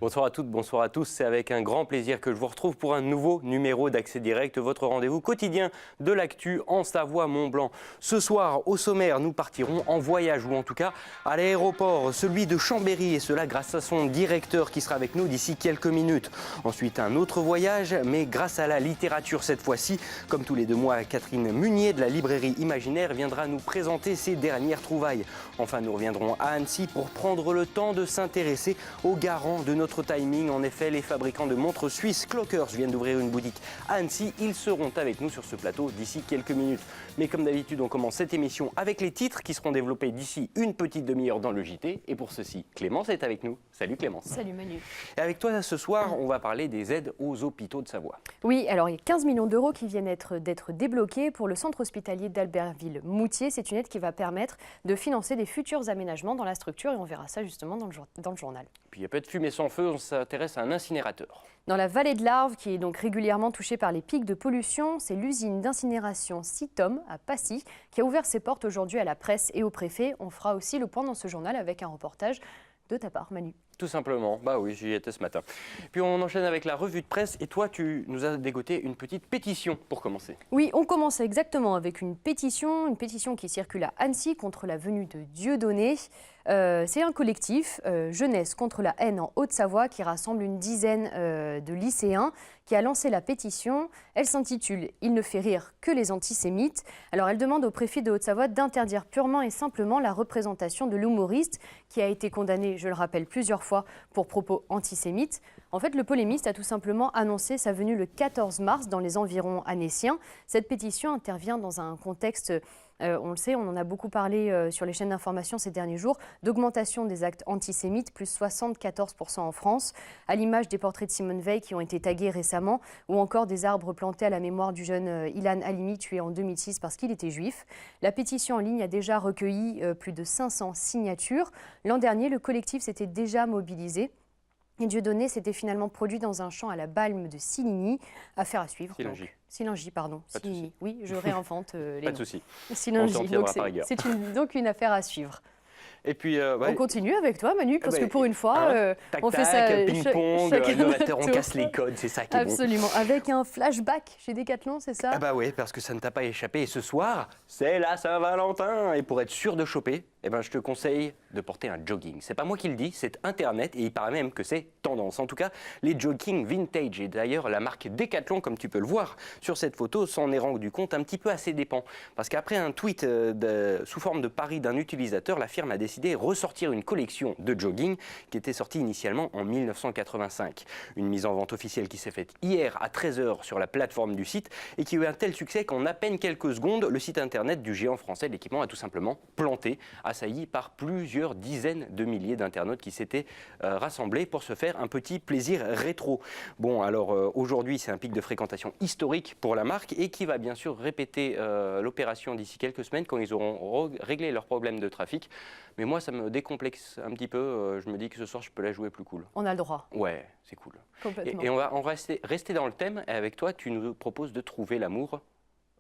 Bonsoir à toutes, bonsoir à tous. C'est avec un grand plaisir que je vous retrouve pour un nouveau numéro d'Accès Direct, votre rendez-vous quotidien de l'actu en Savoie-Mont-Blanc. Ce soir, au sommaire, nous partirons en voyage, ou en tout cas à l'aéroport, celui de Chambéry, et cela grâce à son directeur qui sera avec nous d'ici quelques minutes. Ensuite, un autre voyage, mais grâce à la littérature cette fois-ci. Comme tous les 2 mois, Catherine Munier de la librairie Imaginaire viendra nous présenter ses dernières trouvailles. Enfin, nous reviendrons à Annecy pour prendre le temps de s'intéresser aux garants de notre timing. En effet, les fabricants de montres suisses Clockers viennent d'ouvrir une boutique à Annecy. Ils seront avec nous sur ce plateau d'ici quelques minutes. Mais comme d'habitude, on commence cette émission avec les titres qui seront développés d'ici une petite demi-heure dans le JT. Et pour ceci, Clémence est avec nous. Salut Clémence. Salut Manu. Et avec toi ce soir, on va parler des aides aux hôpitaux de Savoie. Oui, alors il y a 15 millions d'euros qui viennent d'être débloqués pour le centre hospitalier d'Albertville-Moutier. C'est une aide qui va permettre de financer des futurs aménagements dans la structure et on verra ça justement dans le journal. Puis il n'y a pas de fumée sans feu, on s'intéresse à un incinérateur. Dans la vallée de l'Arve, qui est donc régulièrement touchée par les pics de pollution, c'est l'usine d'incinération Citom à Passy qui a ouvert ses portes aujourd'hui à la presse et au préfet. On fera aussi le point dans ce journal avec un reportage de ta part, Manu. Tout simplement, bah oui, j'y étais ce matin. Puis on enchaîne avec la revue de presse et toi tu nous as dégoté une petite pétition pour commencer. Oui, on commence exactement avec une pétition qui circule à Annecy contre la venue de Dieudonné. C'est un collectif, Jeunesse contre la haine en Haute-Savoie, qui rassemble une dizaine de lycéens, qui a lancé la pétition. Elle s'intitule « Il ne fait rire que les antisémites ». Alors elle demande au préfet de Haute-Savoie d'interdire purement et simplement la représentation de l'humoriste, qui a été condamné, je le rappelle, plusieurs fois pour propos antisémites. En fait, le polémiste a tout simplement annoncé sa venue le 14 mars dans les environs annéciens. Cette pétition intervient dans un contexte, on le sait, on en a beaucoup parlé sur les chaînes d'information ces derniers jours, d'augmentation des actes antisémites, plus 74% en France, à l'image des portraits de Simone Veil qui ont été tagués récemment, ou encore des arbres plantés à la mémoire du jeune Ilan Halimi, tué en 2006 parce qu'il était juif. La pétition en ligne a déjà recueilli plus de 500 signatures. L'an dernier, le collectif s'était déjà mobilisé. Et Dieudonné s'était finalement produit dans un champ à la Balme de Siligny. Affaire à suivre. Silingy, pardon. Siligny. Oui, je réinvente les Pas de souci. Silingy. C'est donc une affaire à suivre. Et puis, on continue avec toi, Manu, parce que pour une fois, on fait ça ping-pong, on casse les codes, c'est ça qui est Absolument. bon. Avec un flashback chez Decathlon, c'est ça? Ah bah oui, parce que ça ne t'a pas échappé. Et ce soir, c'est la Saint-Valentin. Et pour être sûr de choper, je te conseille de porter un jogging. C'est pas moi qui le dis, c'est Internet. Et il paraît même que c'est tendance. En tout cas, les joggings vintage. Et d'ailleurs, la marque Decathlon, comme tu peux le voir sur cette photo, s'en est rendu compte un petit peu à ses dépens. Parce qu'après un tweet sous forme de pari d'un utilisateur, la firme a décidé de ressortir une collection de jogging qui était sortie initialement en 1985. Une mise en vente officielle qui s'est faite hier à 13h sur la plateforme du site et qui a eu un tel succès qu'en à peine quelques secondes, le site internet du géant français de l'équipement a tout simplement planté, assailli par plusieurs dizaines de milliers d'internautes qui s'étaient rassemblés pour se faire un petit plaisir rétro. Bon, alors aujourd'hui, c'est un pic de fréquentation historique pour la marque et qui va bien sûr répéter l'opération d'ici quelques semaines quand ils auront réglé leurs problèmes de trafic. Mais moi, ça me décomplexe un petit peu. Je me dis que ce soir, je peux la jouer plus cool. On a le droit. Ouais, c'est cool. Complètement. Et on va rester dans le thème. Et avec toi, tu nous proposes de trouver l'amour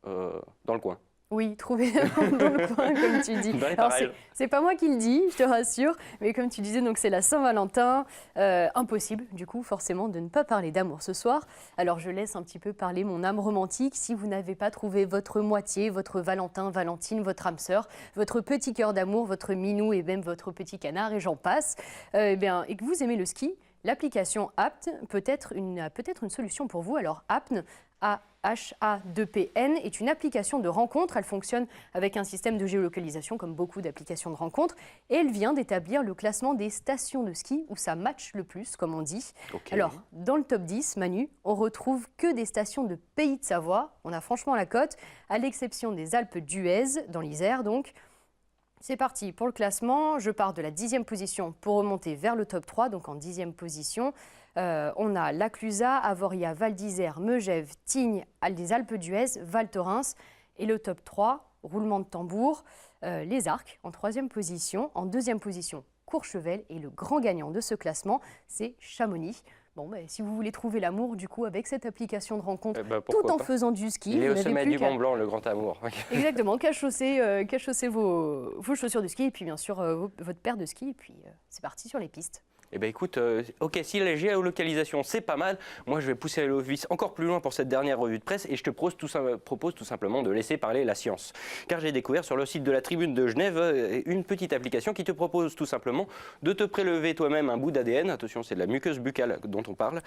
dans le coin. Oui, trouver l'amour dans le coin, comme tu dis. Alors, c'est pas moi qui le dis, je te rassure, mais comme tu disais, donc c'est la Saint-Valentin. Impossible, du coup, forcément, de ne pas parler d'amour ce soir. Alors, je laisse un petit peu parler mon âme romantique. Si vous n'avez pas trouvé votre moitié, votre Valentin, Valentine, votre âme sœur, votre petit cœur d'amour, votre minou et même votre petit canard, et j'en passe, et que vous aimez le ski, l'application Apn peut être une solution pour vous. Alors, Apn, AHA2PN, est une application de rencontre. Elle fonctionne avec un système de géolocalisation comme beaucoup d'applications de rencontre. Et elle vient d'établir le classement des stations de ski où ça match le plus, comme on dit. Okay. Alors, dans le top 10, Manu, on retrouve que des stations de Pays de Savoie. On a franchement la cote, à l'exception des Alpes d'Huez, dans l'Isère donc. C'est parti pour le classement. Je pars de la 10e position pour remonter vers le top 3, donc en 10e position. On a La Clusaz, Avoria, Val d'Isère, Megève, Tignes, des Alpes d'Huez, Val Thorens. Et le top 3, roulement de tambour, les Arcs en 3e position. En 2e position, Courchevel. Et le grand gagnant de ce classement, c'est Chamonix. Bon, si vous voulez trouver l'amour, du coup, avec cette application de rencontre, tout en faisant du ski. Il est au sommet du Mont Blanc, le grand amour. Exactement, qu'à chausser vos chaussures de ski et puis bien sûr votre paire de ski. Et puis c'est parti sur les pistes. Eh bien écoute, ok, si la géolocalisation c'est pas mal, moi je vais pousser le vis encore plus loin pour cette dernière revue de presse et je te propose tout simplement de laisser parler la science. Car j'ai découvert sur le site de la Tribune de Genève une petite application qui te propose tout simplement de te prélever toi-même un bout d'ADN, attention c'est de la muqueuse buccale dont on parle,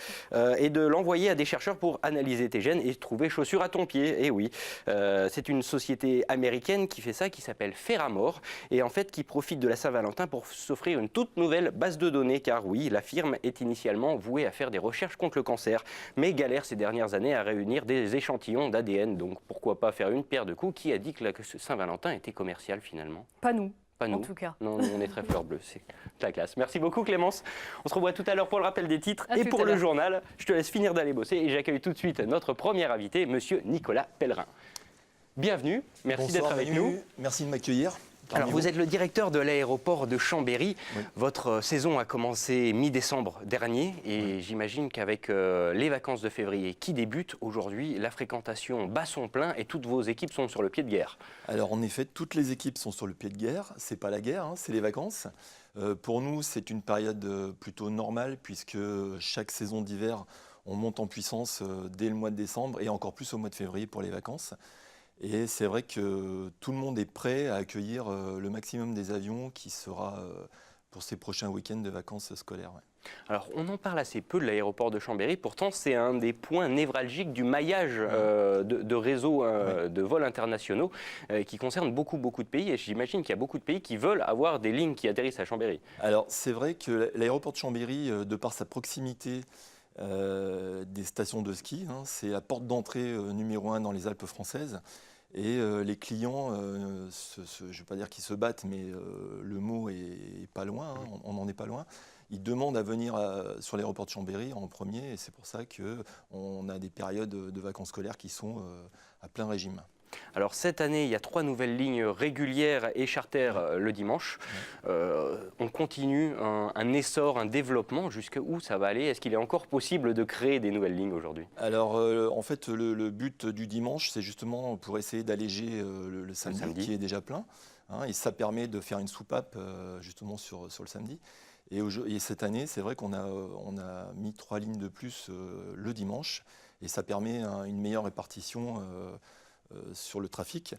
et de l'envoyer à des chercheurs pour analyser tes gènes et trouver chaussure à ton pied. Et oui, c'est une société américaine qui fait ça, qui s'appelle Ferramore, et en fait qui profite de la Saint-Valentin pour s'offrir une toute nouvelle base de données. Car oui, la firme est initialement vouée à faire des recherches contre le cancer, mais galère ces dernières années à réunir des échantillons d'ADN. Donc pourquoi pas faire une pierre de coups? Qui a dit que la Saint-Valentin était commercial finalement? Pas nous. Pas nous. En tout cas. Non, nous, on est très fleur bleue, c'est la classe. Merci beaucoup Clémence. On se revoit tout à l'heure pour le rappel des titres et pour le journal. Je te laisse finir d'aller bosser et j'accueille tout de suite notre premier invité, monsieur Nicolas Pellerin. Bienvenue, merci d'être avec nous. Merci de m'accueillir. Alors vous êtes le directeur de l'aéroport de Chambéry. Oui. Votre saison a commencé mi-décembre dernier et j'imagine qu'avec les vacances de février qui débutent aujourd'hui, la fréquentation bat son plein et toutes vos équipes sont sur le pied de guerre. Alors en effet, toutes les équipes sont sur le pied de guerre. C'est pas la guerre, hein, c'est les vacances. Pour nous, c'est une période plutôt normale puisque chaque saison d'hiver, on monte en puissance dès le mois de décembre et encore plus au mois de février pour les vacances. Et c'est vrai que tout le monde est prêt à accueillir le maximum des avions qui sera pour ces prochains week-ends de vacances scolaires. Ouais. Alors, on en parle assez peu de l'aéroport de Chambéry. Pourtant, c'est un des points névralgiques du maillage de réseaux de vols internationaux qui concerne beaucoup de pays. Et j'imagine qu'il y a beaucoup de pays qui veulent avoir des lignes qui atterrissent à Chambéry. Alors, c'est vrai que l'aéroport de Chambéry, de par sa proximité des stations de ski, hein, c'est la porte d'entrée numéro 1 dans les Alpes françaises. Et les clients, je ne vais pas dire qu'ils se battent, mais le mot est pas loin, hein, on n'en est pas loin. Ils demandent à venir sur l'aéroport de Chambéry en premier et c'est pour ça qu'on a des périodes de vacances scolaires qui sont à plein régime. Alors cette année, il y a 3 nouvelles lignes régulières et charters le dimanche. On continue un essor, un développement. Jusqu'où ça va aller? Est-ce qu'il est encore possible de créer des nouvelles lignes aujourd'hui? Alors en fait, le but du dimanche, c'est justement pour essayer d'alléger le samedi qui est déjà plein. Hein, et ça permet de faire une soupape justement sur le samedi. Et cette année, c'est vrai qu'on a mis 3 lignes de plus le dimanche. Et ça permet une meilleure répartition sur le trafic.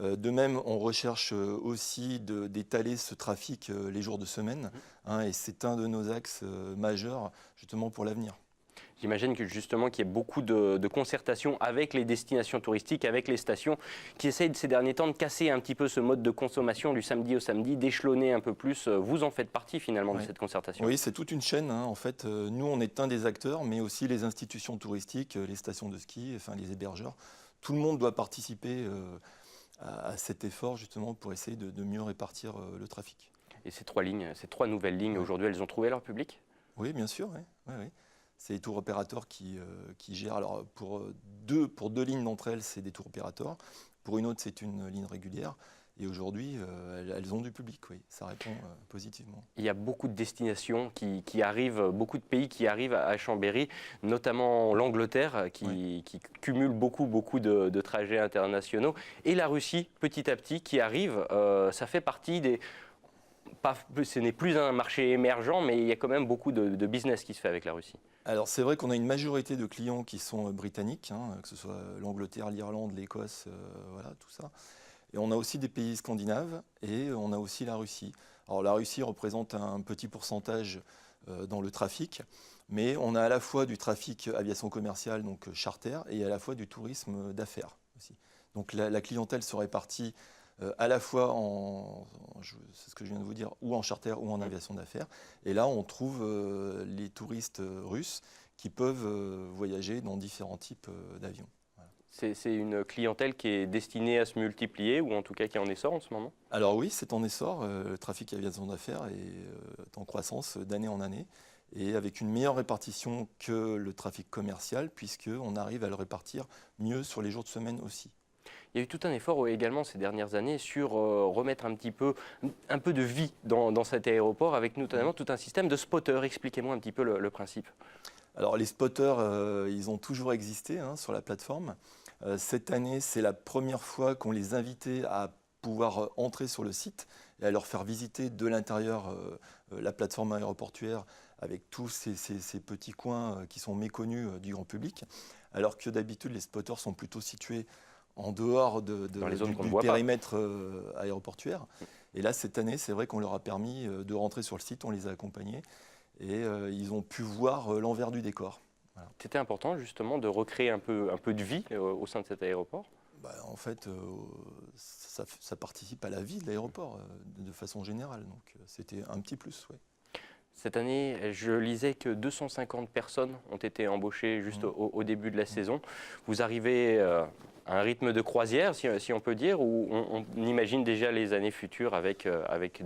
De même, on recherche aussi d'étaler ce trafic les jours de semaine, hein, et c'est un de nos axes majeurs justement pour l'avenir. J'imagine que justement qu'il y a beaucoup de concertation avec les destinations touristiques, avec les stations, qui essayent ces derniers temps de casser un petit peu ce mode de consommation du samedi au samedi, d'échelonner un peu plus. Vous en faites partie finalement de cette concertation. Oui, c'est toute une chaîne. Hein. En fait, nous, on est un des acteurs, mais aussi les institutions touristiques, les stations de ski, enfin les hébergeurs. Tout le monde doit participer à cet effort justement pour essayer de mieux répartir le trafic. Et ces 3 nouvelles lignes aujourd'hui, elles ont trouvé leur public? Oui, bien sûr. Oui. C'est les tours opérateurs qui gèrent. Alors pour deux lignes d'entre elles, c'est des tours opérateurs. Pour une autre, c'est une ligne régulière. Et aujourd'hui, elles ont du public, oui, ça répond positivement. Il y a beaucoup de destinations qui arrivent, beaucoup de pays qui arrivent à Chambéry, notamment l'Angleterre qui cumule beaucoup de trajets internationaux. Et la Russie, petit à petit, qui arrive, ça fait partie des... ce n'est plus un marché émergent, mais il y a quand même beaucoup de business qui se fait avec la Russie. Alors c'est vrai qu'on a une majorité de clients qui sont britanniques, hein, que ce soit l'Angleterre, l'Irlande, l'Écosse, voilà, tout ça. Et on a aussi des pays scandinaves et on a aussi la Russie. Alors la Russie représente un petit pourcentage dans le trafic, mais on a à la fois du trafic aviation commerciale, donc charter, et à la fois du tourisme d'affaires aussi. Donc la clientèle se répartit à la fois c'est ce que je viens de vous dire, ou en charter ou en aviation d'affaires. Et là, on trouve les touristes russes qui peuvent voyager dans différents types d'avions. C'est une clientèle qui est destinée à se multiplier ou en tout cas qui est en essor en ce moment? Alors oui, c'est en essor. Le trafic aviation d'affaires est en croissance d'année en année et avec une meilleure répartition que le trafic commercial puisqu'on arrive à le répartir mieux sur les jours de semaine aussi. Il y a eu tout un effort également ces dernières années sur remettre un peu de vie dans cet aéroport avec notamment tout un système de spotters. Expliquez-moi un petit peu le principe. Alors les spotters, ils ont toujours existé hein, sur la plateforme. Cette année, c'est la première fois qu'on les invitait à pouvoir entrer sur le site et à leur faire visiter de l'intérieur la plateforme aéroportuaire avec tous ces petits coins qui sont méconnus du grand public, alors que d'habitude les spotters sont plutôt situés en dehors Dans les zones du qu'on ne voit pas. périmètre aéroportuaire. Et là, cette année, c'est vrai qu'on leur a permis de rentrer sur le site, on les a accompagnés et ils ont pu voir l'envers du décor. Voilà. C'était important justement de recréer un peu de vie au sein de cet aéroport. En fait, ça participe à la vie de l'aéroport de façon générale, donc c'était un petit plus. Ouais. Cette année, je lisais que 250 personnes ont été embauchées juste au début de la saison. Vous arrivez à un rythme de croisière, si on peut dire, ou on imagine déjà les années futures avec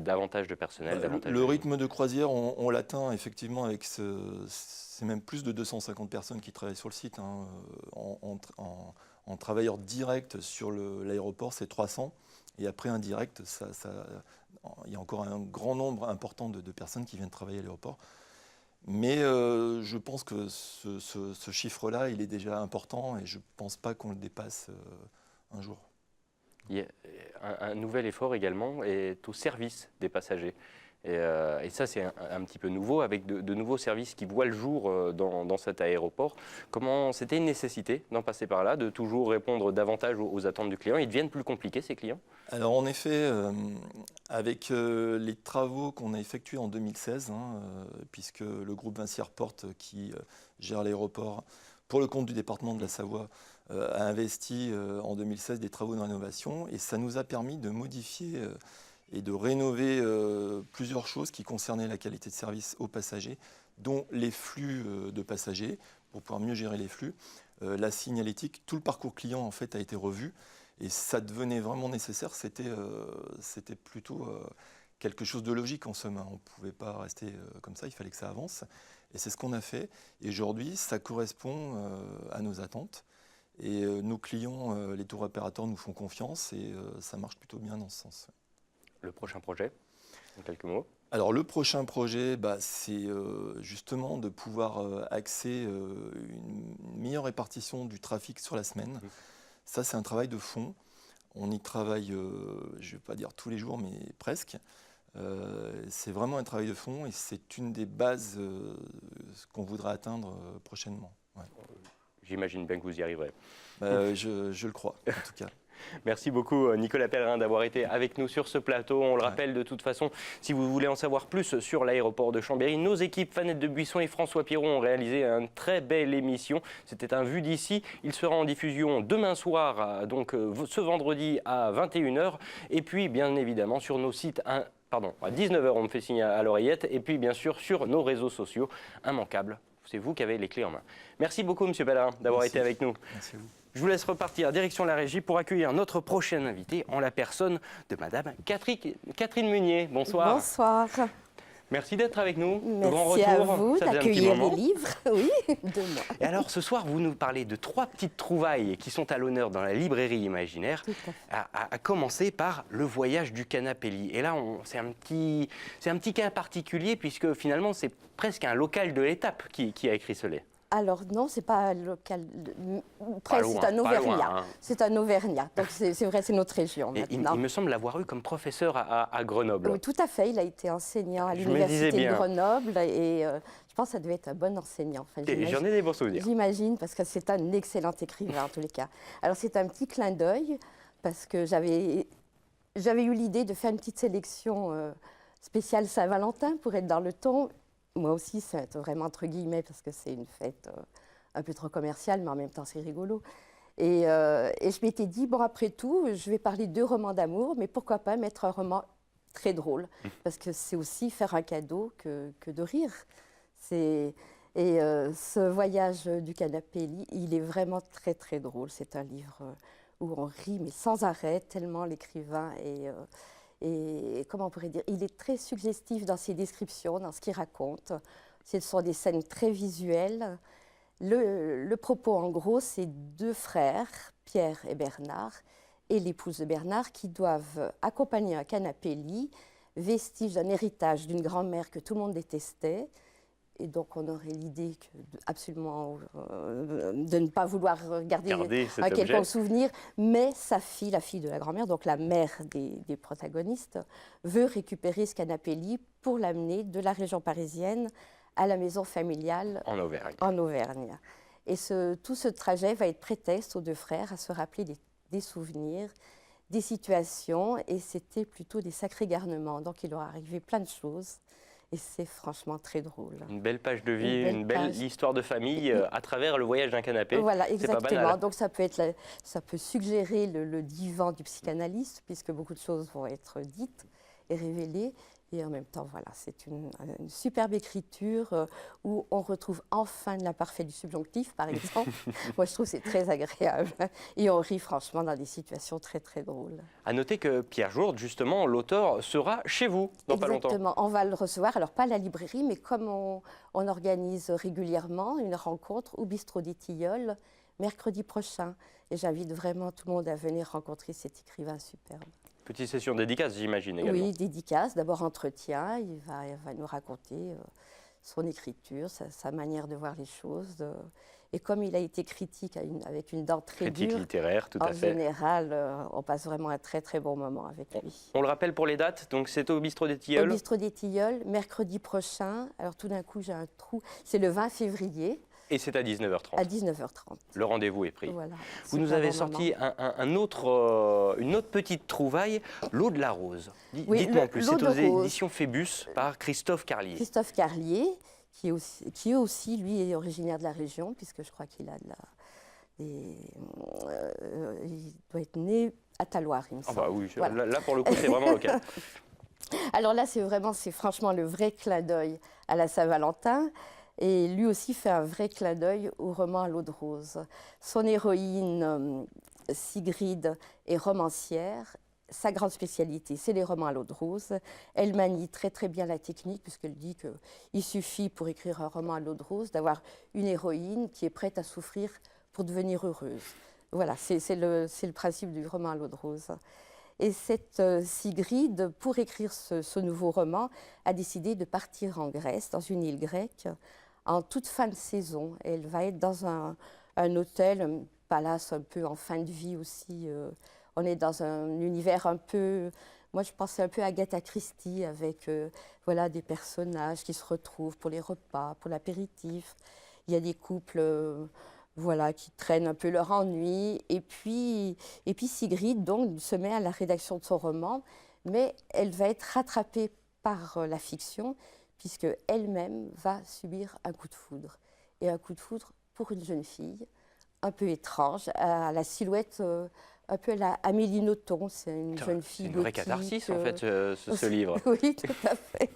davantage de personnel Le rythme de croisière, on l'atteint effectivement avec c'est même plus de 250 personnes qui travaillent sur le site. Hein, en travailleurs directs sur l'aéroport, c'est 300. Et après indirect, il y a encore un grand nombre important de personnes qui viennent travailler à l'aéroport. Mais je pense que ce chiffre-là, il est déjà important et je ne pense pas qu'on le dépasse un jour. Il y a un nouvel effort également est au service des passagers. Et ça, c'est un petit peu nouveau, avec de nouveaux services qui voient le jour dans cet aéroport. Comment c'était une nécessité d'en passer par là, de toujours répondre davantage aux attentes du client? Ils deviennent plus compliqués, ces clients? Alors en effet, avec les travaux qu'on a effectués en 2016, puisque le groupe Vinci Airport qui gère l'aéroport pour le compte du département de la Savoie a investi en 2016 des travaux de rénovation et ça nous a permis de modifier et de rénover plusieurs choses qui concernaient la qualité de service aux passagers, dont les flux de passagers, pour pouvoir mieux gérer les flux, la signalétique, tout le parcours client en fait a été revu et ça devenait vraiment nécessaire, c'était plutôt quelque chose de logique en somme, on ne pouvait pas rester comme ça, il fallait que ça avance et c'est ce qu'on a fait et aujourd'hui ça correspond à nos attentes et nos clients, les tour opérateurs nous font confiance et ça marche plutôt bien dans ce sens. Le prochain projet, en quelques mots? Alors le prochain projet, c'est justement de pouvoir axer une meilleure répartition du trafic sur la semaine. Ça, c'est un travail de fond. On y travaille, je ne vais pas dire tous les jours, mais presque. C'est vraiment un travail de fond et c'est une des bases qu'on voudra atteindre prochainement. Ouais. J'imagine bien que vous y arriverez. Je le crois, en tout cas. Merci beaucoup Nicolas Pellerin d'avoir été avec nous sur ce plateau. On le rappelle de toute façon, si vous voulez en savoir plus sur l'aéroport de Chambéry, nos équipes Fanette de Buisson et François Piron ont réalisé une très belle émission. C'était un Vue d'ici. Il sera en diffusion demain soir, donc ce vendredi à 21h. Et puis bien évidemment sur nos sites... à 19h, on me fait signe à l'oreillette. Et puis bien sûr sur nos réseaux sociaux, immanquables. C'est vous qui avez les clés en main. Merci beaucoup Monsieur Pellerin d'avoir été avec nous. Merci à vous. Je vous laisse repartir direction la régie pour accueillir notre prochaine invitée en la personne de Madame Catherine Meunier. Bonsoir. Bonsoir. Merci d'être avec nous. Merci Grand retour. à vous Ça faisait un petit d'accueillir moment. les livres, oui, de moi. Et alors ce soir, vous nous parlez de 3 petites trouvailles qui sont à l'honneur dans la librairie imaginaire, Tout à fait. à commencer par Le voyage du canapé-lit. Et là, c'est un petit cas particulier puisque finalement, c'est presque un local de l'étape qui a écrit ce livre. Alors non, c'est pas local, Pas presque, loin, c'est un pas loin, Auvergnat. hein. C'est un Auvergnat, donc c'est vrai, c'est notre région Et il maintenant. me semble l'avoir eu comme professeur à Grenoble. Oui, tout à fait, il a été enseignant à Je me disais l'université de bien. Grenoble et je pense que ça devait être un bon enseignant. Enfin, Et j'en ai des bons souvenirs. J'imagine, parce que c'est un excellent écrivain en tous les cas. Alors c'est un petit clin d'œil, parce que j'avais eu l'idée de faire une petite sélection spéciale Saint-Valentin pour être dans le ton. Moi aussi, c'est vraiment entre guillemets, parce que c'est une fête un peu trop commerciale, mais en même temps c'est rigolo. Et je m'étais dit, bon après tout, je vais parler de romans d'amour, mais pourquoi pas mettre un roman très drôle, parce que c'est aussi faire un cadeau que de rire. Ce voyage du canapé-lit, il est vraiment très très drôle. C'est un livre où on rit, mais sans arrêt, tellement l'écrivain est, comment on pourrait dire, il est très suggestif dans ses descriptions, dans ce qu'il raconte. Ce sont des scènes très visuelles. Le propos, en gros, c'est 2 frères, Pierre et Bernard, et l'épouse de Bernard, qui doivent accompagner un canapé-lit, vestige d'un héritage d'une grand-mère que tout le monde détestait. Et donc, on aurait l'idée absolument de ne pas vouloir garder cet un objet. quelconque souvenir, mais sa fille, la fille de la grand-mère, donc la mère des protagonistes, veut récupérer ce canapé-lit pour l'amener de la région parisienne à la maison familiale En Auvergne. en Auvergne. Et tout ce trajet va être prétexte aux deux frères à se rappeler des souvenirs, des situations, et c'était plutôt des sacrés garnements. Donc il leur est arrivé plein de choses, et c'est franchement très drôle. Une belle page de vie, Une une belle belle page. histoire de famille à travers le voyage d'un canapé. Voilà, C'est pas exactement. banal. Donc ça peut suggérer le divan du psychanalyste, puisque beaucoup de choses vont être dites et révélées. Et en même temps, voilà, c'est une superbe écriture où on retrouve enfin l'imparfait du subjonctif, par exemple. Moi, je trouve que c'est très agréable. Et on rit franchement dans des situations très, très drôles. À noter que Pierre Jourde, justement, l'auteur, sera chez vous dans pas longtemps. Exactement. On va le recevoir, alors pas à la librairie, mais comme on organise régulièrement une rencontre au Bistrot des Tilleuls, mercredi prochain. Et j'invite vraiment tout le monde à venir rencontrer cet écrivain superbe. Petite session dédicace, j'imagine également. Oui, dédicace, d'abord entretien, il va nous raconter son écriture, sa manière de voir les choses. Et comme il a été critique avec une dent très Critique dure, littéraire, tout en à fait. général, on passe vraiment un très très bon moment avec lui. On le rappelle pour les dates, donc c'est au Bistrot des Au Tilleuls. Bistrot des Tilleuls, mercredi prochain, alors tout d'un coup j'ai un trou, c'est le 20 février Et c'est à 19h30. à 19h30. Le rendez-vous est pris. Voilà, Vous nous super avez bon sorti moment. une autre petite trouvaille, L'eau de la rose. Oui, Dites-moi en plus, L'eau c'est de aux rose. éditions Phébus par Christophe Carlier. Christophe Carlier, qui est aussi, lui, est originaire de la région, puisque je crois qu'il a il doit être né à Talloires, il me Ah semble. bah oui, Voilà. là pour le coup c'est vraiment le cas. Alors là, c'est franchement le vrai clin d'œil à la Saint-Valentin. Et lui aussi fait un vrai clin d'œil au roman à l'eau de rose. Son héroïne, Sigrid, est romancière. Sa grande spécialité, c'est les romans à l'eau de rose. Elle manie très très bien la technique, puisqu'elle dit qu'il suffit pour écrire un roman à l'eau de rose d'avoir une héroïne qui est prête à souffrir pour devenir heureuse. Voilà, c'est le principe du roman à l'eau de rose. Et cette Sigrid, pour écrire ce nouveau roman, a décidé de partir en Grèce, dans une île grecque, en toute fin de saison. Elle va être dans un hôtel, un palace un peu en fin de vie aussi. On est dans un univers un peu... Moi, je pensais un peu à Agatha Christie, avec voilà, des personnages qui se retrouvent pour les repas, pour l'apéritif. Il y a des couples... voilà, qui traînent un peu leur ennui. Et puis Sigrid donc, se met à la rédaction de son roman, mais elle va être rattrapée par la fiction, puisque elle-même va subir un coup de foudre. Et un coup de foudre pour une jeune fille, un peu étrange, à la silhouette un peu à la Amélie Nothomb. C'est une jeune fille C'est une vraie gothique, catharsis en fait ce livre. Oui, tout à fait.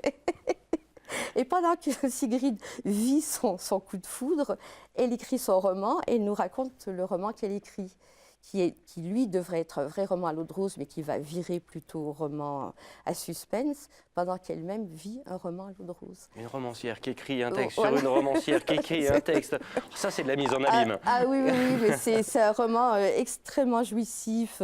Et pendant que Sigrid vit son coup de foudre, elle écrit son roman et elle nous raconte le roman qu'elle écrit, qui lui devrait être un vrai roman à l'eau de rose, mais qui va virer plutôt au roman à suspense, pendant qu'elle-même vit un roman à l'eau de rose. Une romancière qui écrit un texte Voilà. sur une romancière qui écrit un texte. Ça c'est de la mise en abîme. Oui, mais c'est un roman extrêmement jouissif,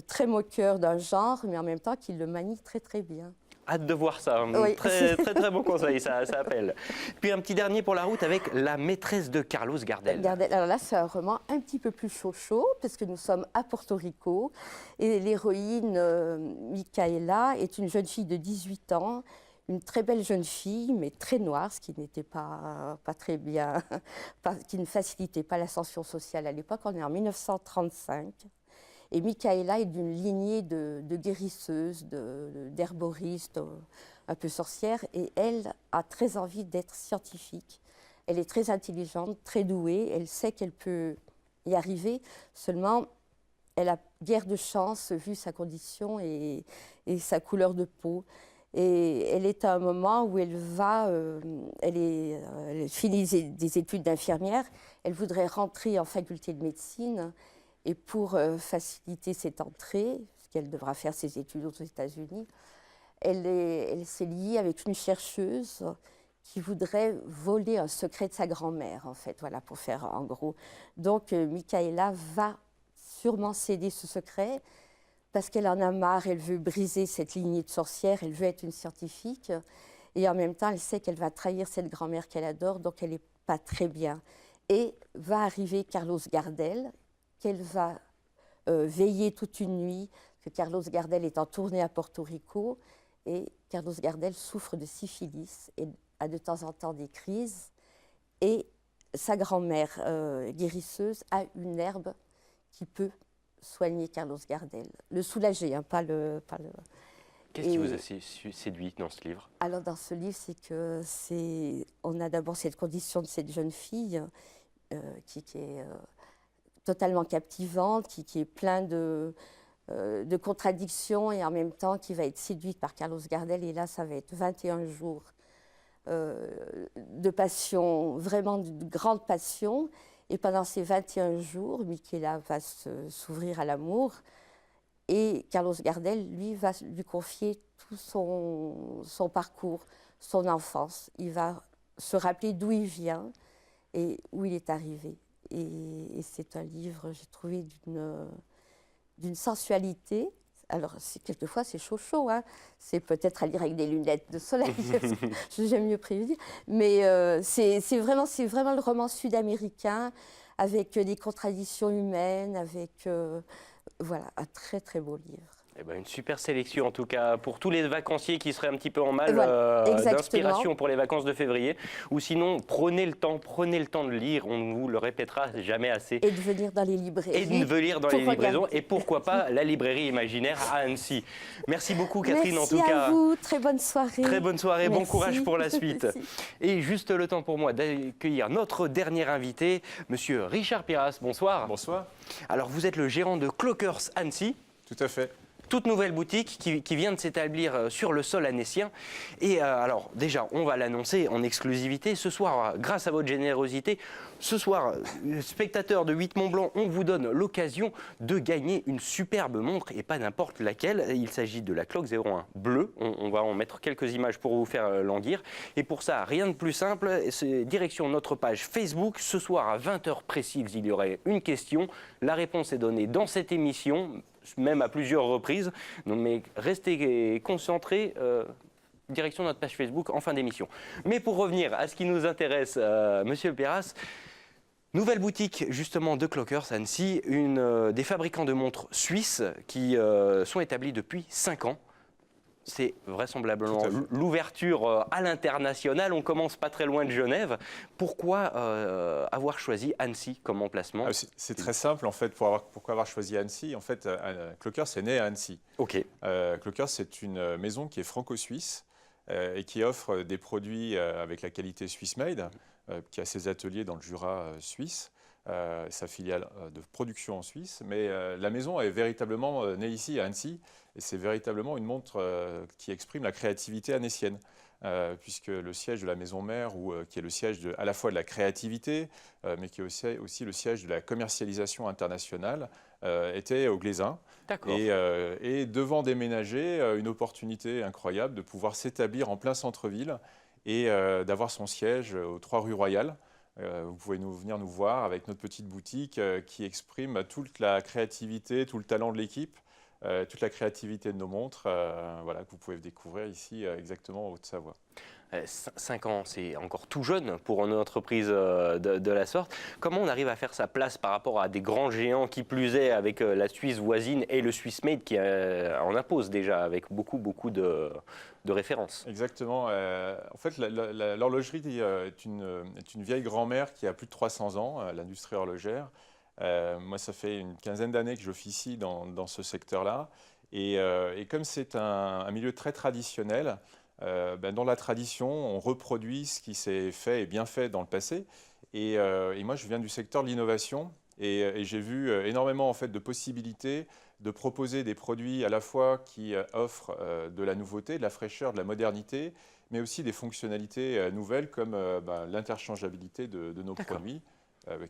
très moqueur d'un genre, mais en même temps qu'il le manie très très bien. Hâte de voir ça. Oui. Très, très, très bon conseil, ça appelle. Puis un petit dernier pour la route avec La maîtresse de Carlos Gardel. Alors là, c'est un roman un petit peu plus chaud, parce que nous sommes à Porto Rico. Et l'héroïne, Micaela, est une jeune fille de 18 ans, une très belle jeune fille, mais très noire, ce qui n'était pas très bien, qui ne facilitait pas l'ascension sociale à l'époque. On est en 1935. Et Micaela est d'une lignée de guérisseuses, d'herboristes, un peu sorcières. Et elle a très envie d'être scientifique. Elle est très intelligente, très douée. Elle sait qu'elle peut y arriver. Seulement, elle a guère de chance vu sa condition et sa couleur de peau. Et elle est à un moment où elle finit des études d'infirmière. Elle voudrait rentrer en faculté de médecine. Et pour faciliter cette entrée, puisqu'elle devra faire ses études aux États-Unis, elle s'est liée avec une chercheuse qui voudrait voler un secret de sa grand-mère, en fait, voilà, pour faire en gros. Donc, Micaela va sûrement céder ce secret parce qu'elle en a marre, elle veut briser cette lignée de sorcières, elle veut être une scientifique. Et en même temps, elle sait qu'elle va trahir cette grand-mère qu'elle adore, donc elle n'est pas très bien. Et va arriver Carlos Gardel, qu'elle va veiller toute une nuit, que Carlos Gardel est en tournée à Porto Rico, et Carlos Gardel souffre de syphilis. Et a de temps en temps des crises et sa grand-mère guérisseuse a une herbe qui peut soigner Carlos Gardel, le soulager, hein, pas le. Qu'est-ce qui vous a séduit dans ce livre? Alors dans ce livre, on a d'abord cette condition de cette jeune fille qui est totalement captivante, qui est plein de contradictions et en même temps qui va être séduite par Carlos Gardel. Et là, ça va être 21 jours de passion, vraiment de grande passion. Et pendant ces 21 jours, Michaela va s'ouvrir à l'amour. Et Carlos Gardel, lui, va lui confier tout son parcours, son enfance. Il va se rappeler d'où il vient et où il est arrivé. Et c'est un livre, j'ai trouvé, d'une sensualité. Alors, quelquefois, c'est chaud, hein. C'est peut-être à lire avec des lunettes de soleil, j'aime mieux prévenir. Mais c'est vraiment le roman sud-américain, avec des contradictions humaines, avec... voilà, un très, très beau livre. Eh ben, une super sélection en tout cas pour tous les vacanciers qui seraient un petit peu en mal d'inspiration pour les vacances de février. Ou sinon, prenez le temps de lire, on ne vous le répétera jamais assez. Et de venir dans les librairies. Et de venir dans les libraisons et pourquoi pas la librairie imaginaire à Annecy. Merci beaucoup Catherine en tout cas. Merci à vous, très bonne soirée. Très bonne soirée, Merci. bon courage pour la suite. Et juste le temps pour moi d'accueillir notre dernier invité, Monsieur Richard Piras. Bonsoir. Bonsoir. Alors vous êtes le gérant de Clockers Annecy. Tout à fait. Toute nouvelle boutique qui vient de s'établir sur le sol annécien. Et alors déjà, on va l'annoncer en exclusivité. Ce soir, grâce à votre générosité, ce soir, spectateurs de 8 Mont Blanc, on vous donne l'occasion de gagner une superbe montre et pas n'importe laquelle. Il s'agit de la Clock 01 bleue. On va en mettre quelques images pour vous faire languir. Et pour ça, rien de plus simple, c'est direction notre page Facebook. Ce soir, à 20h précises, il y aurait une question. La réponse est donnée dans cette émission, même à plusieurs reprises. Donc, mais restez concentrés. Direction notre page Facebook en fin d'émission. Mais pour revenir à ce qui nous intéresse, Monsieur Piras, nouvelle boutique justement de Clockers Annecy, des fabricants de montres suisses qui sont établis depuis 5 ans. C'est vraisemblablement l'ouverture à l'international. On commence pas très loin de Genève. Pourquoi avoir choisi Annecy comme emplacement? C'est très simple en fait. Pourquoi avoir choisi Annecy? En fait, Clockers est né à Annecy. Ok. Clockers, c'est une maison qui est franco-suisse et qui offre des produits avec la qualité Swiss Made, qui a ses ateliers dans le Jura suisse. Sa filiale de production en Suisse, mais la maison est véritablement née ici à Annecy et c'est véritablement une montre qui exprime la créativité annécienne, puisque le siège de la maison mère, qui est le siège à la fois de la créativité, mais qui est aussi le siège de la commercialisation internationale, était au Glésin. Et devant déménager, une opportunité incroyable de pouvoir s'établir en plein centre-ville et d'avoir son siège aux 3 rues Royales. Vous pouvez venir nous voir avec notre petite boutique qui exprime toute la créativité, tout le talent de l'équipe, toute la créativité de nos montres, voilà, que vous pouvez découvrir ici exactement en Haute-Savoie. 5 ans, c'est encore tout jeune pour une entreprise de la sorte. Comment on arrive à faire sa place par rapport à des grands géants qui plus est avec la Suisse voisine et le Swiss Made qui en impose déjà avec beaucoup de références? Exactement. En fait, l'horlogerie est une vieille grand-mère qui a plus de 300 ans, l'industrie horlogère. Moi, ça fait une quinzaine d'années que j'officie dans ce secteur-là. Et comme c'est un milieu très traditionnel, dans la tradition, on reproduit ce qui s'est fait et bien fait dans le passé. Et moi, je viens du secteur de l'innovation et j'ai vu énormément en fait, de possibilités de proposer des produits à la fois qui offrent de la nouveauté, de la fraîcheur, de la modernité, mais aussi des fonctionnalités nouvelles comme l'interchangeabilité de nos produits,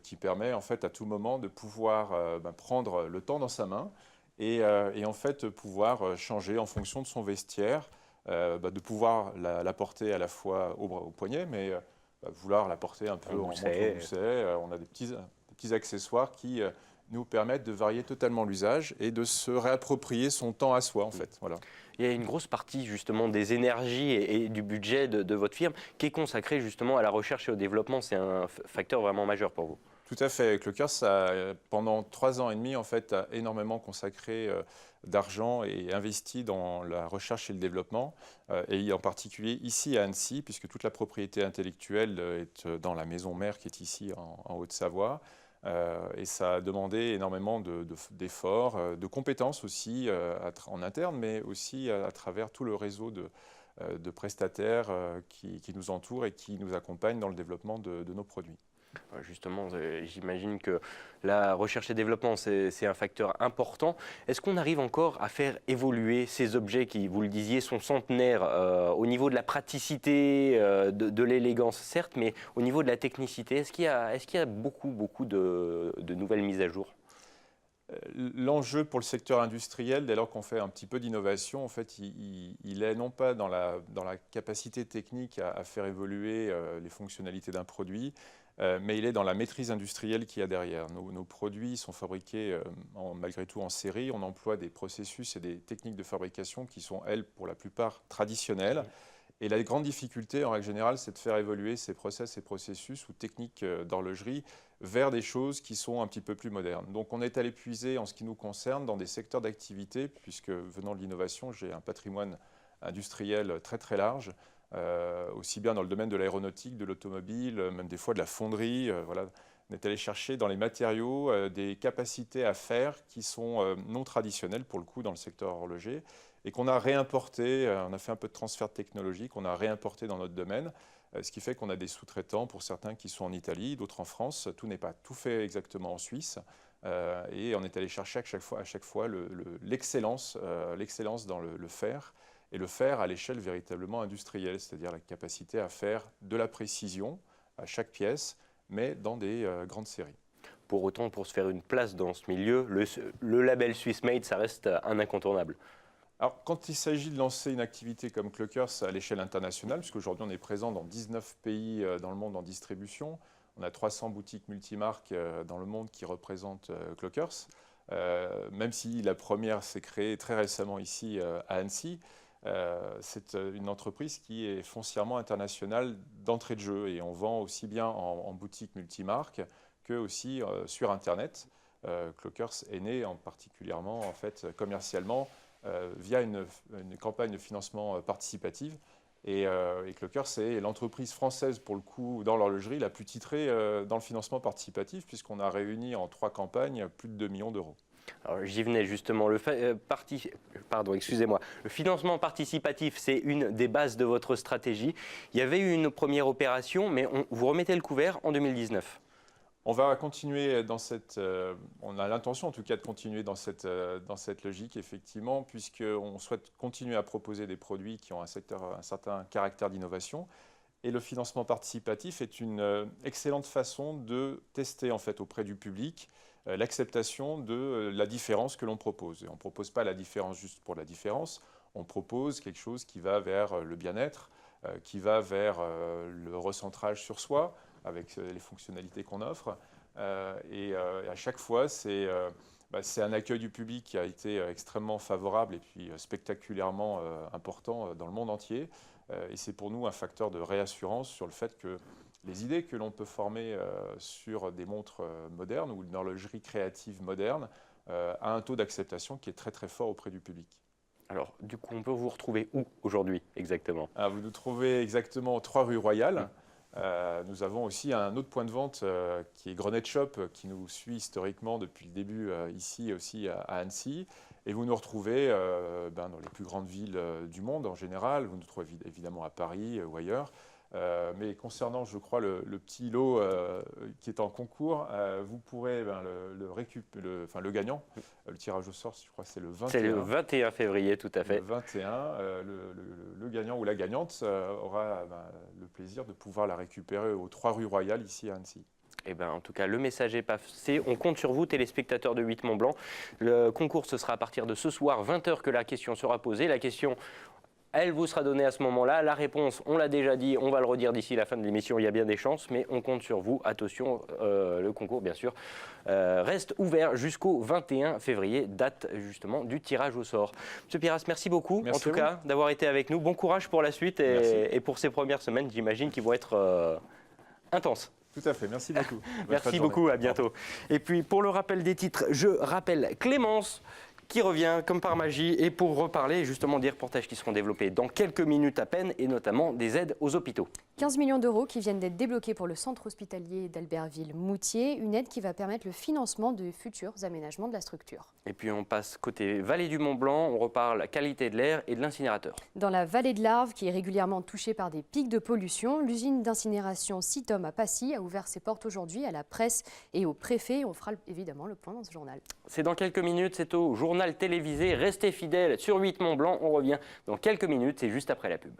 qui permet en fait à tout moment de pouvoir prendre le temps dans sa main et en fait pouvoir changer en fonction de son vestiaire. De pouvoir la porter à la fois au poignet, mais vouloir la porter un peu en montre au gousset. On a des petits accessoires qui nous permettent de varier totalement l'usage et de se réapproprier son temps à soi, en fait. Voilà. Il y a une grosse partie justement des énergies et du budget de votre firme qui est consacrée justement à la recherche et au développement. C'est un facteur vraiment majeur pour vous. Tout à fait. Clockers, pendant 3 ans et demi, en fait, a énormément consacré d'argent et investi dans la recherche et le développement, et en particulier ici à Annecy, puisque toute la propriété intellectuelle est dans la maison mère qui est ici en Haute-Savoie. Et ça a demandé énormément d'efforts, de compétences aussi en interne, mais aussi à travers tout le réseau de prestataires qui nous entourent et qui nous accompagnent dans le développement de nos produits. Justement, j'imagine que la recherche et développement, c'est un facteur important. Est-ce qu'on arrive encore à faire évoluer ces objets qui, vous le disiez, sont centenaires au niveau de la praticité, de l'élégance, certes, mais au niveau de la technicité, est-ce qu'il y a beaucoup de nouvelles mises à jour? L'enjeu pour le secteur industriel, dès lors qu'on fait un petit peu d'innovation, en fait, il est non pas dans la capacité technique à faire évoluer les fonctionnalités d'un produit, mais il est dans la maîtrise industrielle qu'il y a derrière. Nos produits sont fabriqués malgré tout en série. On emploie des processus et des techniques de fabrication qui sont, elles, pour la plupart traditionnelles. Et la grande difficulté, en règle générale, c'est de faire évoluer ces processus ou techniques d'horlogerie vers des choses qui sont un petit peu plus modernes. Donc on est allé puiser, en ce qui nous concerne, dans des secteurs d'activité, puisque venant de l'innovation, j'ai un patrimoine industriel très très large, aussi bien dans le domaine de l'aéronautique, de l'automobile, même des fois de la fonderie. Voilà. On est allé chercher dans les matériaux des capacités à faire qui sont non traditionnelles pour le coup dans le secteur horloger et qu'on a réimporté, on a fait un peu de transfert technologique, on a réimporté dans notre domaine, ce qui fait qu'on a des sous-traitants pour certains qui sont en Italie, d'autres en France. Tout n'est pas tout fait exactement en Suisse. Et on est allé chercher à chaque fois l'excellence dans le faire. Et le faire à l'échelle véritablement industrielle, c'est-à-dire la capacité à faire de la précision à chaque pièce, mais dans des grandes séries. Pour autant, pour se faire une place dans ce milieu, le label Swiss Made, ça reste un incontournable. Alors, quand il s'agit de lancer une activité comme Clockers à l'échelle internationale, puisqu'aujourd'hui on est présent dans 19 pays dans le monde en distribution, on a 300 boutiques multimarques dans le monde qui représentent Clockers, même si la première s'est créée très récemment ici à Annecy. C'est une entreprise qui est foncièrement internationale d'entrée de jeu et on vend aussi bien en boutique multimarque que aussi sur Internet. Clockers est né particulièrement en fait, commercialement via une campagne de financement participative. Et Clockers, c'est l'entreprise française, pour le coup, dans l'horlogerie, la plus titrée dans le financement participatif, puisqu'on a réuni en 3 campagnes plus de 2 millions d'euros. Alors j'y venais justement, le financement participatif, c'est une des bases de votre stratégie. Il y avait eu une première opération, mais vous remettez le couvert en 2019. On va continuer on a l'intention en tout cas de continuer dans cette logique, effectivement, puisqu'on souhaite continuer à proposer des produits qui ont un certain caractère d'innovation. Et le financement participatif est une excellente façon de tester en fait, auprès du public l'acceptation de la différence que l'on propose. Et on ne propose pas la différence juste pour la différence, on propose quelque chose qui va vers le bien-être, qui va vers le recentrage sur soi, avec les fonctionnalités qu'on offre. Et à chaque fois, c'est un accueil du public qui a été extrêmement favorable et puis spectaculairement important dans le monde entier. Et c'est pour nous un facteur de réassurance sur le fait que les idées que l'on peut former sur des montres modernes ou une horlogerie créative moderne a un taux d'acceptation qui est très très fort auprès du public. Alors, du coup, on peut vous retrouver où aujourd'hui exactement? Vous nous trouvez exactement 3 rue Royale. Nous avons aussi un autre point de vente qui est Grenet Shop, qui nous suit historiquement depuis le début ici aussi à Annecy. Et vous nous retrouvez dans les plus grandes villes du monde en général. Vous nous trouvez évidemment à Paris ou ailleurs. Mais concernant, je crois, le petit lot qui est en concours, vous pourrez le gagnant, le tirage au sort, je crois que c'est le 21. C'est le 21 février, tout à fait. Le 21, le gagnant ou la gagnante aura le plaisir de pouvoir la récupérer aux 3 rue Royale, ici à Annecy. Eh ben, en tout cas, le message est passé. On compte sur vous, téléspectateurs de 8 Mont Blanc. Le concours, ce sera à partir de ce soir, 20 h, que la question sera posée. La question Elle vous sera donnée à ce moment-là. La réponse, on l'a déjà dit, on va le redire d'ici la fin de l'émission, il y a bien des chances, mais on compte sur vous. Attention, le concours, bien sûr, reste ouvert jusqu'au 21 février, date justement du tirage au sort. Monsieur Piras, merci beaucoup, Merci en tout cas, d'avoir été avec nous. Bon courage pour la suite et pour ces premières semaines, j'imagine, qui vont être intenses. Tout à fait, merci beaucoup. Bonne fin de Merci journée. beaucoup, à bientôt. Et puis pour le rappel des titres, je rappelle Clémence qui revient comme par magie et pour reparler justement des reportages qui seront développés dans quelques minutes à peine et notamment des aides aux hôpitaux. 15 millions d'euros qui viennent d'être débloqués pour le centre hospitalier d'Albertville-Moutier, une aide qui va permettre le financement de futurs aménagements de la structure. Et puis on passe côté vallée du Mont-Blanc, on reparle qualité de l'air et de l'incinérateur. Dans la vallée de l'Arve, qui est régulièrement touchée par des pics de pollution, l'usine d'incinération Citom à Passy a ouvert ses portes aujourd'hui à la presse et au préfet. On fera évidemment le point dans ce journal. C'est dans quelques minutes, c'est au journal télévisé. Restez fidèles sur 8 Mont-Blanc, on revient dans quelques minutes, c'est juste après la pub.